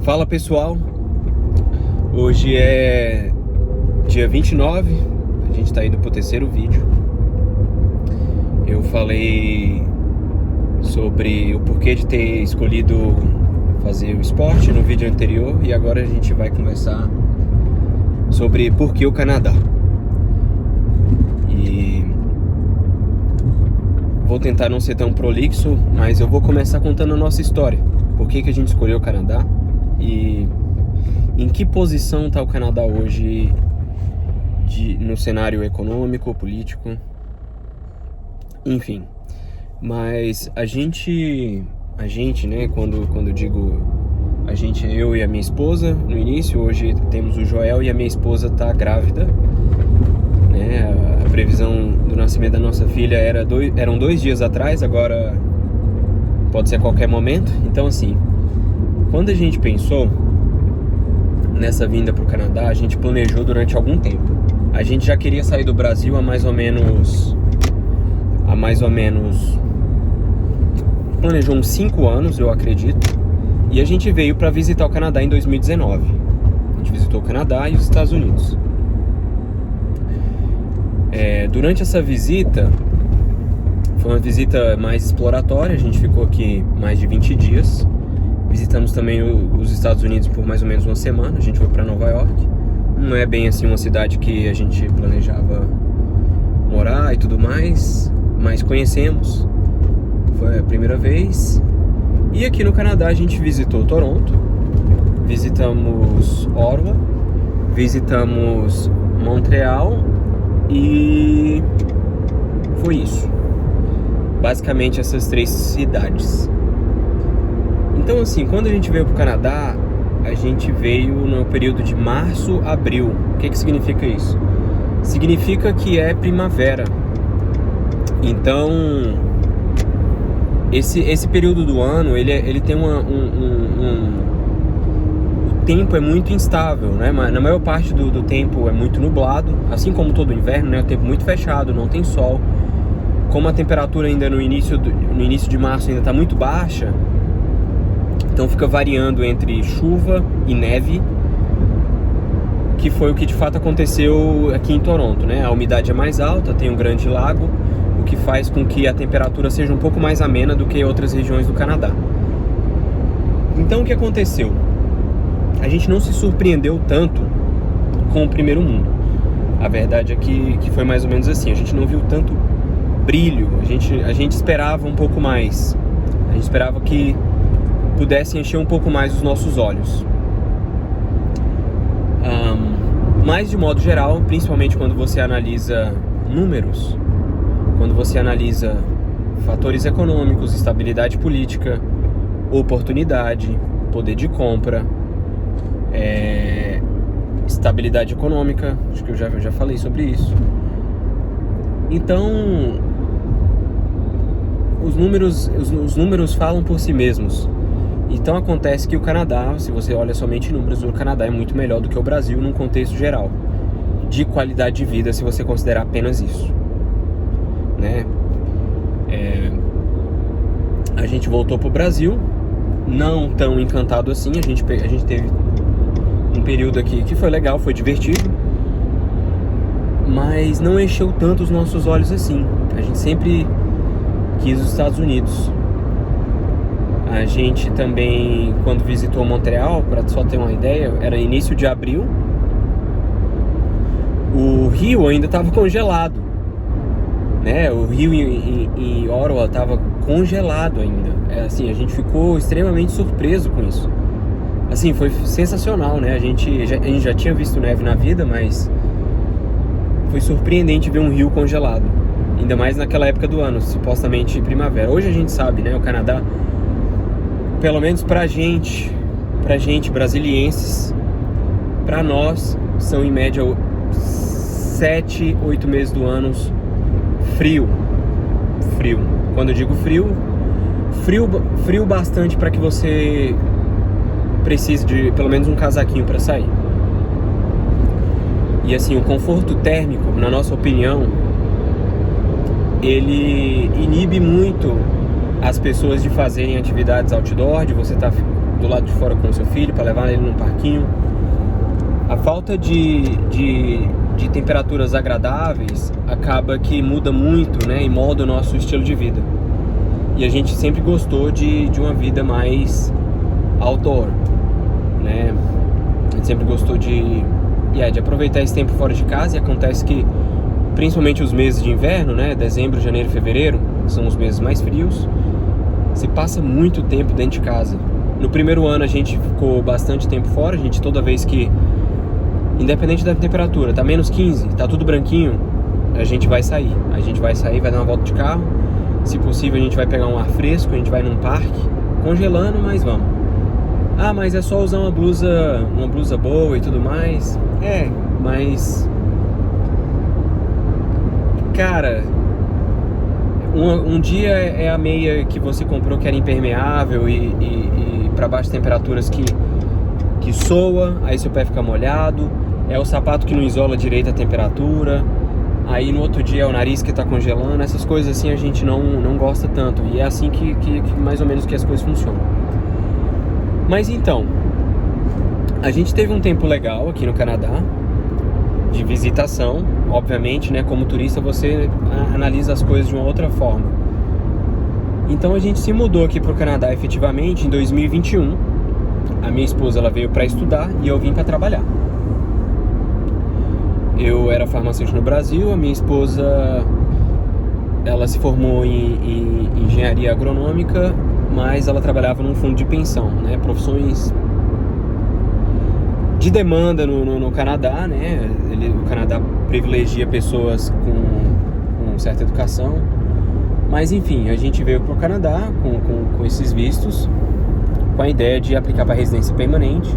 Fala pessoal, hoje é dia 29, a gente tá indo pro terceiro vídeo. Eu falei sobre o porquê de ter escolhido fazer o esporte no vídeo anterior e agora a gente vai conversar sobre por que o Canadá. E vou tentar não ser tão prolixo, mas eu vou começar contando a nossa história. Por que a gente escolheu o Canadá e em que posição está o Canadá hoje no cenário econômico, político, enfim. Mas a gente, né, quando eu digo a gente, eu e a minha esposa, no início, hoje temos o Joel e a minha esposa está grávida, né? A previsão do nascimento da nossa filha eram 2 dias atrás, agora pode ser a qualquer momento. Então assim, quando a gente pensou nessa vinda para o Canadá, a gente planejou durante algum tempo. A gente já queria sair do Brasil há mais ou menos planejou uns 5 anos, eu acredito. E a gente veio para visitar o Canadá em 2019. A gente visitou o Canadá e os Estados Unidos. Durante essa visita, foi uma visita mais exploratória. A gente ficou aqui mais de 20 dias. Visitamos também os Estados Unidos por mais ou menos uma semana. A gente foi para Nova York. Não é bem assim uma cidade que a gente planejava morar e tudo mais, mas conhecemos. Foi a primeira vez. E aqui no Canadá a gente visitou Toronto, visitamos Ottawa, visitamos Montreal e foi isso. Basicamente essas 3 cidades. Então assim, quando a gente veio para o Canadá, a gente veio no período de março, abril. O que significa isso? Significa que é primavera. Então, esse período do ano, ele tem o tempo é muito instável, né? Na maior parte do tempo é muito nublado, assim como todo inverno, né? O tempo muito fechado, não tem sol. Como a temperatura ainda no início de março ainda está muito baixa, então fica variando entre chuva e neve, que foi o que de fato aconteceu aqui em Toronto, né? A umidade é mais alta, tem um grande lago, o que faz com que a temperatura seja um pouco mais amena do que outras regiões do Canadá. Então o que aconteceu? A gente não se surpreendeu tanto com o primeiro mundo. A verdade é que foi mais ou menos assim, a gente não viu tanto brilho, a gente esperava um pouco mais. A gente esperava que pudesse encher um pouco mais os nossos olhos. Mas de modo geral, principalmente quando você analisa números, quando você analisa fatores econômicos, estabilidade política, oportunidade, poder de compra, estabilidade econômica, acho que eu já falei sobre isso. Então, os números falam por si mesmos. Então acontece que o Canadá, se você olha somente números, o Canadá é muito melhor do que o Brasil num contexto geral de qualidade de vida, se você considerar apenas isso, né? A gente voltou pro Brasil, não tão encantado assim. A gente teve um período aqui que foi legal, foi divertido, mas não encheu tanto os nossos olhos assim. A gente sempre quis os Estados Unidos. A gente também, quando visitou Montreal, para só ter uma ideia, era início de abril, o rio ainda estava congelado, né? O rio em Ottawa estava congelado ainda. Assim, a gente ficou extremamente surpreso com isso. Assim, foi sensacional, né? A gente já tinha visto neve na vida, mas foi surpreendente ver um rio congelado, ainda mais naquela época do ano, supostamente primavera. Hoje a gente sabe, né? O Canadá, pelo menos pra gente brasilienses, pra nós, são em média 7, 8 meses do ano frio. Quando eu digo frio bastante para que você precise de pelo menos um casaquinho para sair. E assim, o conforto térmico, na nossa opinião, ele inibe muito as pessoas de fazerem atividades outdoor, de você estar do lado de fora com o seu filho, para levar ele num parquinho. A falta de temperaturas agradáveis acaba que muda muito, né, e molda o nosso estilo de vida. E a gente sempre gostou de uma vida mais outdoor, né? A gente sempre gostou de aproveitar esse tempo fora de casa, e acontece que, principalmente os meses de inverno, né, dezembro, janeiro e fevereiro, são os meses mais frios, se passa muito tempo dentro de casa. No primeiro ano a gente ficou bastante tempo fora, a gente toda vez que, independente da temperatura, tá menos 15, tá tudo branquinho, a gente vai sair, vai dar uma volta de carro, se possível a gente vai pegar um ar fresco, a gente vai num parque, congelando, mas vamos. Ah, mas é só usar uma blusa boa e tudo mais. Mas cara, um dia é a meia que você comprou que era impermeável e para baixas temperaturas que soa, aí seu pé fica molhado. É o sapato que não isola direito a temperatura. Aí no outro dia é o nariz que tá congelando. Essas coisas assim a gente não gosta tanto. E é assim que mais ou menos que as coisas funcionam. Mas então, a gente teve um tempo legal aqui no Canadá, de visitação. Obviamente, né, como turista você analisa as coisas de uma outra forma. Então a gente se mudou aqui pro Canadá efetivamente em 2021. A minha esposa, ela veio para estudar e eu vim para trabalhar. Eu era farmacêutico no Brasil, a minha esposa, ela se formou em engenharia agronômica, mas ela trabalhava num fundo de pensão, né? Profissões de demanda no Canadá, né? O Canadá privilegia pessoas com certa educação. Mas enfim, a gente veio para o Canadá com esses vistos, com a ideia de aplicar para residência permanente,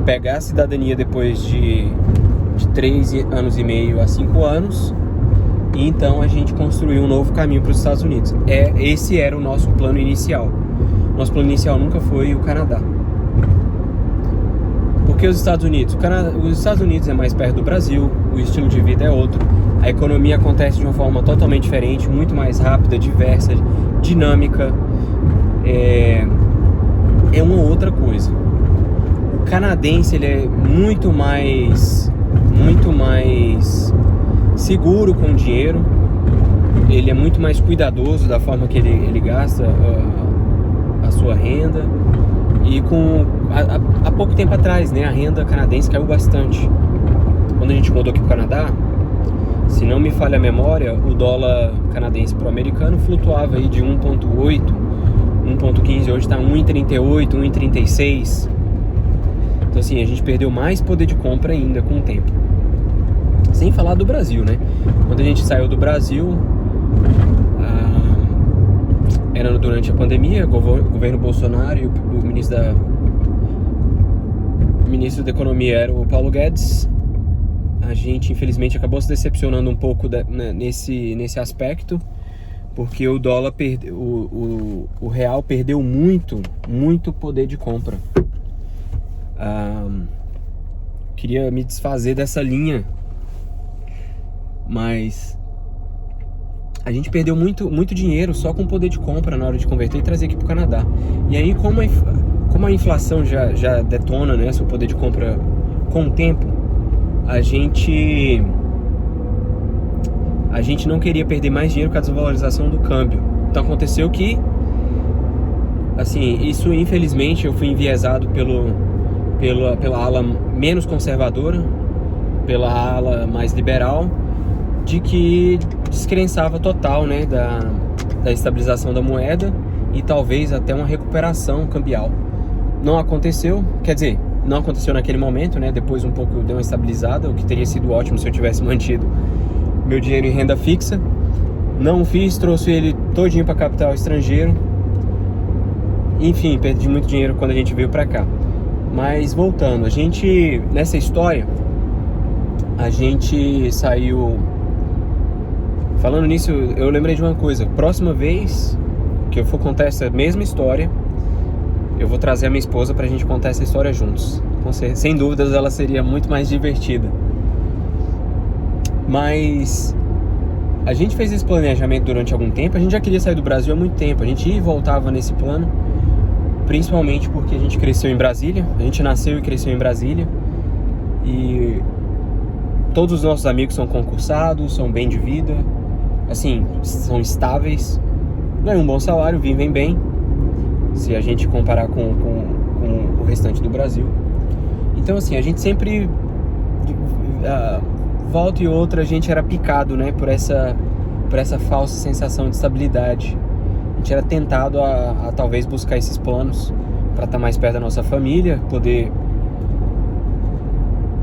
pegar a cidadania depois de 3 anos e meio a 5 anos, e então a gente construiu um novo caminho para os Estados Unidos. Esse era o nosso plano inicial. Nosso plano inicial nunca foi o Canadá. Porque os Estados Unidos? Os Estados Unidos é mais perto do Brasil, o estilo de vida é outro, a economia acontece de uma forma totalmente diferente, muito mais rápida, diversa, dinâmica, é uma outra coisa. O canadense, ele é muito mais seguro com o dinheiro, ele é muito mais cuidadoso da forma que ele gasta a sua renda. E há pouco tempo atrás, né, a renda canadense caiu bastante. Quando a gente mudou aqui pro Canadá, se não me falha a memória, o dólar canadense pro americano flutuava aí de 1,8, 1,15, hoje está 1,38, 1,36. Então assim, a gente perdeu mais poder de compra ainda com o tempo. Sem falar do Brasil, né? Quando a gente saiu do Brasil, era durante a pandemia, o governo Bolsonaro e o ministro da Economia era o Paulo Guedes. A gente infelizmente acabou se decepcionando um pouco nesse aspecto, porque o dólar o real perdeu muito poder de compra. Queria me desfazer dessa linha, mas a gente perdeu muito dinheiro só com poder de compra na hora de converter e trazer aqui pro Canadá. E aí, como a inflação já detona, né, seu poder de compra com o tempo, a gente não queria perder mais dinheiro com a desvalorização do câmbio. Então aconteceu que, assim, isso infelizmente eu fui enviesado pela ala menos conservadora, pela ala mais liberal, de que descrençava total, né, da estabilização da moeda e talvez até uma recuperação cambial. Não aconteceu, quer dizer, não aconteceu naquele momento, né? Depois um pouco deu uma estabilizada, o que teria sido ótimo se eu tivesse mantido meu dinheiro em renda fixa. Não fiz, trouxe ele todinho para capital estrangeiro. Enfim, perdi muito dinheiro quando a gente veio para cá. Mas voltando, nessa história, a gente saiu... Falando nisso, eu lembrei de uma coisa. Próxima vez que eu for contar essa mesma história, eu vou trazer a minha esposa pra gente contar essa história juntos. Sem dúvidas ela seria muito mais divertida. Mas a gente fez esse planejamento durante algum tempo. A gente já queria sair do Brasil há muito tempo. A gente ia e voltava nesse plano. principalmente porque a gente cresceu em Brasília, a gente nasceu e cresceu em Brasília, e todos os nossos amigos são concursados, são bem de vida, assim, são estáveis, ganham um bom salário, vivem bem, se a gente comparar com o restante do Brasil. Então, assim, a gente sempre, volta e outra, a gente era picado, né, por essa falsa sensação de estabilidade. A gente era tentado a talvez buscar esses planos para estar mais perto da nossa família, poder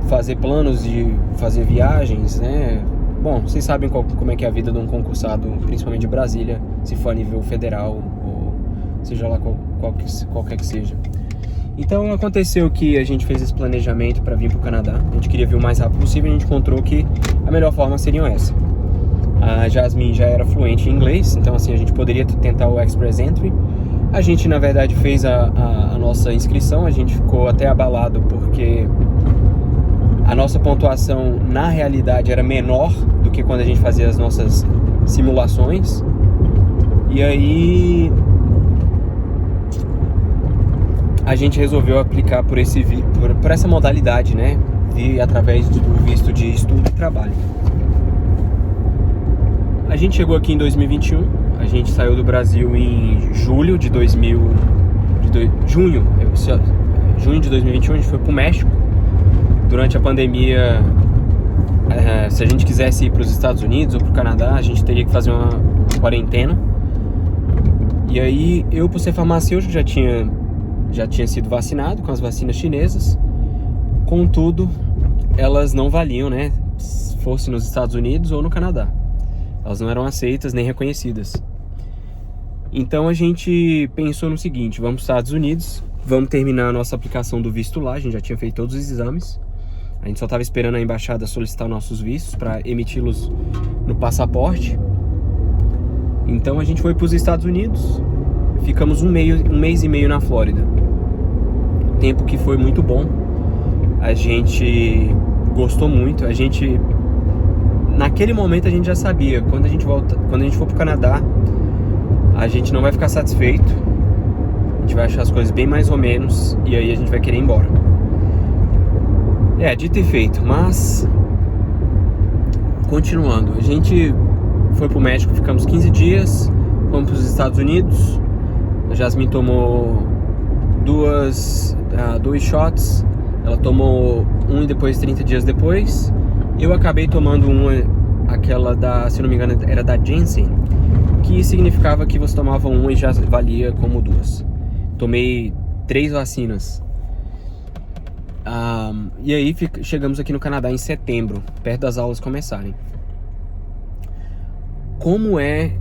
fazer planos de fazer viagens, né? Bom, vocês sabem como é que é a vida de um concursado, principalmente de Brasília, se for a nível federal ou seja lá qualquer que seja. Então aconteceu que a gente fez esse planejamento para vir para o Canadá. A gente queria vir o mais rápido possível e a gente encontrou que a melhor forma seria essa. A Jasmine já era fluente em inglês, então assim a gente poderia tentar o Express Entry. A gente na verdade fez a nossa inscrição, a gente ficou até abalado porque a nossa pontuação na realidade era menor do que quando a gente fazia as nossas simulações. E aí a gente resolveu aplicar por essa modalidade, né? Através do visto de estudo e trabalho. A gente chegou aqui em 2021, a gente saiu do Brasil em junho de 2021, a gente foi pro México. Durante a pandemia, se a gente quisesse ir para os Estados Unidos ou para o Canadá, a gente teria que fazer uma quarentena. E aí, eu, por ser farmacêutico, já tinha sido vacinado com as vacinas chinesas. Contudo, elas não valiam, né? Se fosse nos Estados Unidos ou no Canadá. Elas não eram aceitas nem reconhecidas. Então a gente pensou no seguinte: vamos para os Estados Unidos, vamos terminar a nossa aplicação do visto lá. A gente já tinha feito todos os exames. A gente só estava esperando a embaixada solicitar nossos vistos para emiti-los no passaporte. Então a gente foi para os Estados Unidos, ficamos um mês e meio na Flórida. Tempo que foi muito bom. A gente gostou muito. Naquele momento a gente já sabia, quando a gente for para o Canadá, a gente não vai ficar satisfeito. A gente vai achar as coisas bem mais ou menos e aí a gente vai querer ir embora. Dito e feito, mas continuando, a gente foi pro México, ficamos 15 dias, fomos pros Estados Unidos. A Jasmine tomou dois shots, ela tomou um e depois 30 dias depois. Eu acabei tomando aquela se não me engano, era da Janssen, que significava que você tomava uma e já valia como duas. Tomei 3 vacinas. E aí chegamos aqui no Canadá em setembro, perto das aulas começarem. Como é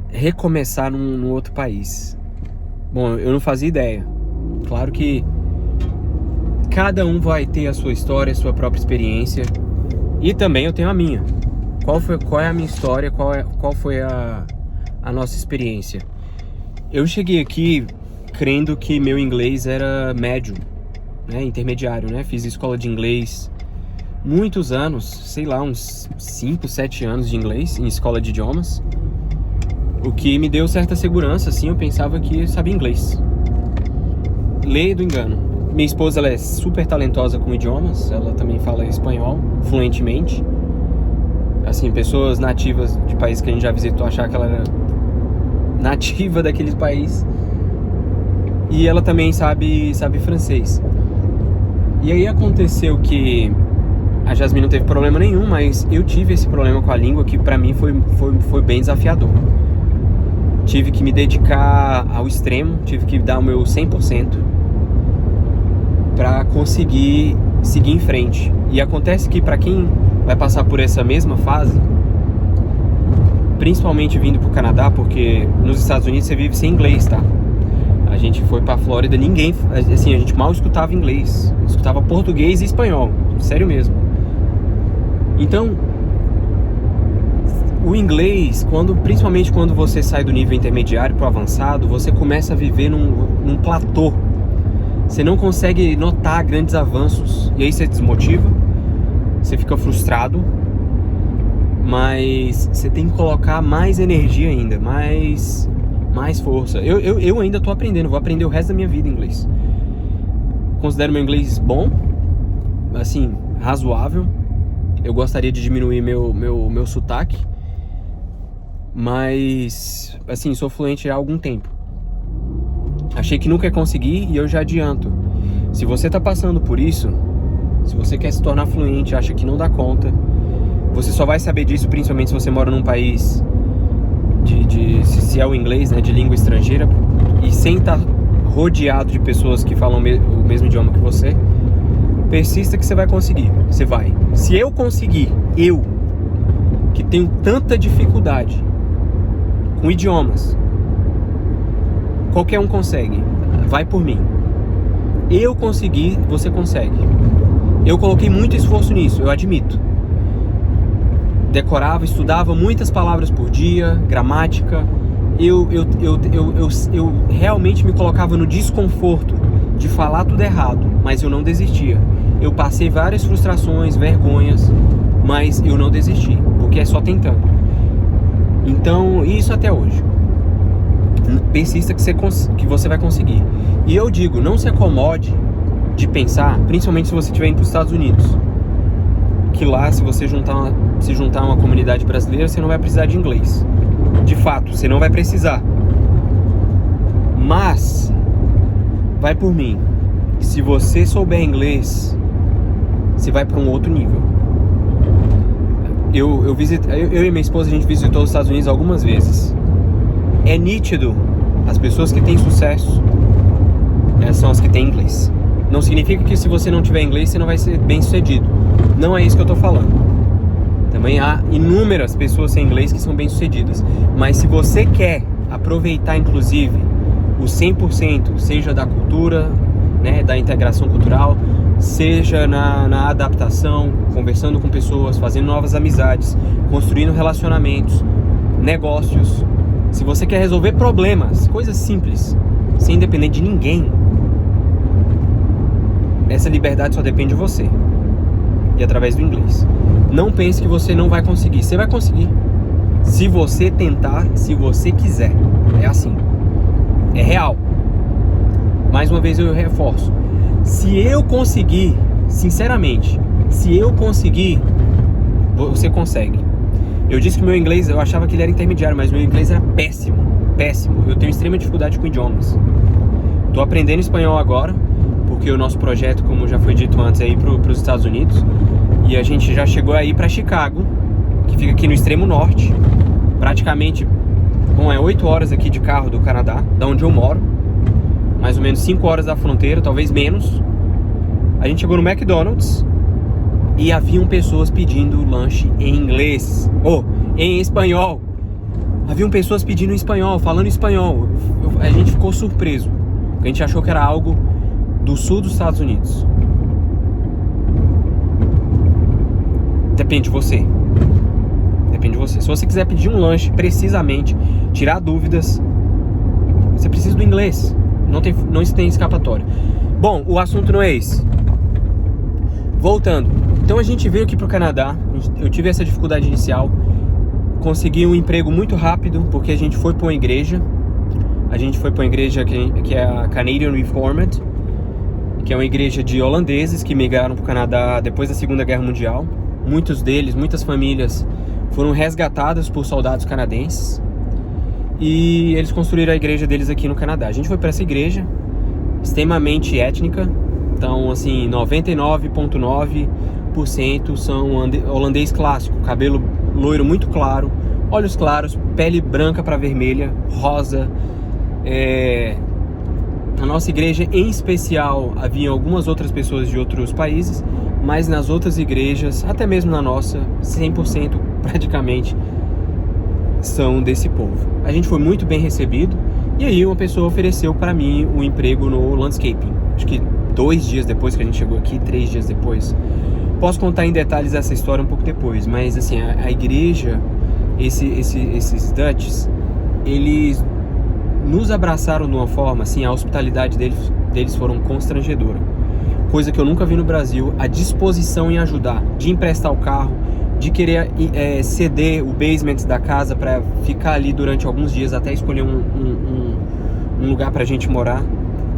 recomeçar num outro país? Bom, eu não fazia ideia. Claro que cada um vai ter a sua história, a sua própria experiência. E também eu tenho a minha. Qual é a minha história? Qual foi a nossa experiência? Eu cheguei aqui crendo que meu inglês era médio, né, intermediário, né? Fiz escola de inglês muitos anos, sei lá, uns 5, 7 anos de inglês em escola de idiomas, o que me deu certa segurança, assim. Eu pensava que sabia inglês. Lei do engano. Minha esposa, ela é super talentosa com idiomas, ela também fala espanhol fluentemente. Assim, pessoas nativas de países que a gente já visitou achar que ela era nativa daquele país. E ela também sabe francês. E aí aconteceu que a Jasmine não teve problema nenhum, mas eu tive esse problema com a língua que pra mim foi bem desafiador. Tive que me dedicar ao extremo, tive que dar o meu 100% pra conseguir seguir em frente. E acontece que pra quem vai passar por essa mesma fase, principalmente vindo pro Canadá, porque nos Estados Unidos você vive sem inglês, tá? A gente foi pra Flórida, a gente mal escutava inglês, escutava português e espanhol, sério mesmo. Então, o inglês, principalmente quando você sai do nível intermediário pro avançado, você começa a viver num platô. Você não consegue notar grandes avanços, e aí você desmotiva, você fica frustrado, mas você tem que colocar mais energia ainda, mais mais força. Eu ainda tô aprendendo, vou aprender o resto da minha vida inglês. Considero meu inglês bom, assim, razoável. Eu gostaria de diminuir meu sotaque, mas, assim, sou fluente há algum tempo. Achei que nunca ia conseguir e eu já adianto. Se você tá passando por isso, se você quer se tornar fluente, acha que não dá conta, você só vai saber disso principalmente se você mora num país se é o inglês, né, de língua estrangeira, e sem estar rodeado de pessoas que falam o mesmo idioma que você. Persista que você vai conseguir, você vai. Se eu conseguir, eu, que tenho tanta dificuldade com idiomas, qualquer um consegue, vai por mim. Eu consegui, você consegue. Eu coloquei muito esforço nisso, eu admito. Decorava, estudava muitas palavras por dia, gramática. Eu realmente me colocava no desconforto de falar tudo errado, mas eu não desistia. Eu passei várias frustrações, vergonhas, mas eu não desisti, porque é só tentando. Então, isso até hoje. Persista que você vai conseguir. E eu digo, não se acomode de pensar, principalmente se você estiver indo para os Estados Unidos, que lá, se você se juntar a uma comunidade brasileira, você não vai precisar de inglês. De fato, você não vai precisar. Mas, vai por mim, se você souber inglês, você vai para um outro nível. Eu e minha esposa, a gente visitou os Estados Unidos algumas vezes. É nítido, as pessoas que têm sucesso, são as que têm inglês. Não significa que se você não tiver inglês, você não vai ser bem sucedido. Não é isso que eu tô falando. Também há inúmeras pessoas sem inglês que são bem sucedidas. Mas se você quer aproveitar, inclusive, o 100%, seja da cultura, né, da integração cultural, seja na adaptação, conversando com pessoas, fazendo novas amizades, construindo relacionamentos, negócios. Se você quer resolver problemas, coisas simples, sem depender de ninguém, essa liberdade só depende de você. E através do inglês. Não pense que você não vai conseguir. Você vai conseguir. Se você tentar, se você quiser. É assim. É real. Mais uma vez eu reforço. Se eu conseguir, sinceramente, se eu conseguir, você consegue. Eu disse que meu inglês, eu achava que ele era intermediário, mas meu inglês era péssimo. Péssimo. Eu tenho extrema dificuldade com idiomas. Tô aprendendo espanhol agora, porque o nosso projeto, como já foi dito antes, é ir para os Estados Unidos. E a gente já chegou aí para Chicago, que fica aqui no extremo norte. Praticamente, bom, é 8 horas aqui de carro do Canadá, da onde eu moro. Mais ou menos 5 horas da fronteira, talvez menos. A gente chegou no McDonald's e haviam pessoas pedindo lanche em inglês. Em espanhol. Haviam pessoas pedindo em espanhol, falando espanhol. A gente ficou surpreso. A gente achou que era algo do sul dos Estados Unidos. Depende de você. Depende de você. Se você quiser pedir um lanche precisamente, tirar dúvidas, você precisa do inglês. Não tem escapatória. Bom, o assunto não é esse. Voltando. Então a gente veio aqui pro Canadá. Eu tive essa dificuldade inicial. Consegui um emprego muito rápido, porque a gente foi para uma igreja. A gente foi para uma igreja que é a Canadian Reformed, que é uma igreja de holandeses que migraram para o Canadá depois da Segunda Guerra Mundial. Muitos deles, muitas famílias foram resgatadas por soldados canadenses e eles construíram a igreja deles aqui no Canadá. A gente foi para essa igreja, extremamente étnica, então assim, 99,9% são holandês clássico, cabelo loiro muito claro, olhos claros, pele branca para vermelha, rosa. Na nossa igreja em especial havia algumas outras pessoas de outros países, mas nas outras igrejas, até mesmo na nossa, 100% praticamente são desse povo. A gente foi muito bem recebido e aí uma pessoa ofereceu para mim um emprego no landscaping. Acho que 2 dias depois que a gente chegou aqui, 3 dias depois. Posso contar em detalhes essa história um pouco depois, mas assim, a igreja, esses Dutches, eles nos abraçaram de uma forma, assim, a hospitalidade deles foram constrangedora. Coisa que eu nunca vi no Brasil, a disposição em ajudar, de emprestar o carro, de querer ceder o basement da casa para ficar ali durante alguns dias até escolher um lugar pra gente morar.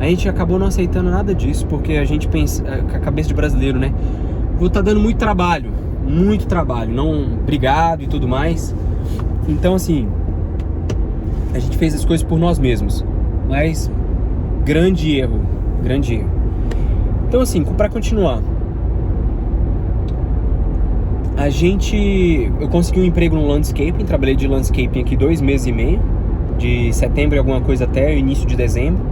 A gente acabou não aceitando nada disso, porque a gente pensa, com a cabeça de brasileiro, né? Vou tá dando muito trabalho, não, obrigado e tudo mais. Então assim, a gente fez as coisas por nós mesmos, mas grande erro. Então assim, pra continuar, eu consegui um emprego no landscaping, trabalhei de landscaping aqui 2 meses e meio, de setembro e alguma coisa até o início de dezembro,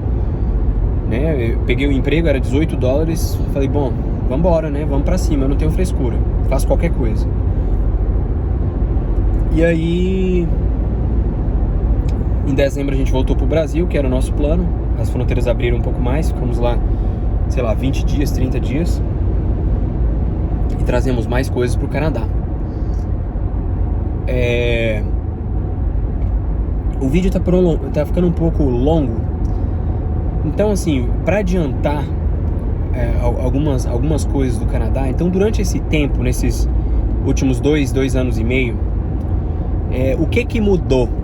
né? Eu peguei o emprego, era $18, falei, bom, vambora, né? Vamos pra cima, eu não tenho frescura, faço qualquer coisa. E aí, em dezembro a gente voltou pro Brasil, que era o nosso plano, as fronteiras abriram um pouco mais, ficamos lá, sei lá, 20 dias, 30 dias, e trazemos mais coisas pro Canadá. O vídeo tá ficando um pouco longo, então assim, para adiantar algumas coisas do Canadá, então durante esse tempo, nesses últimos 2 anos e meio, o que mudou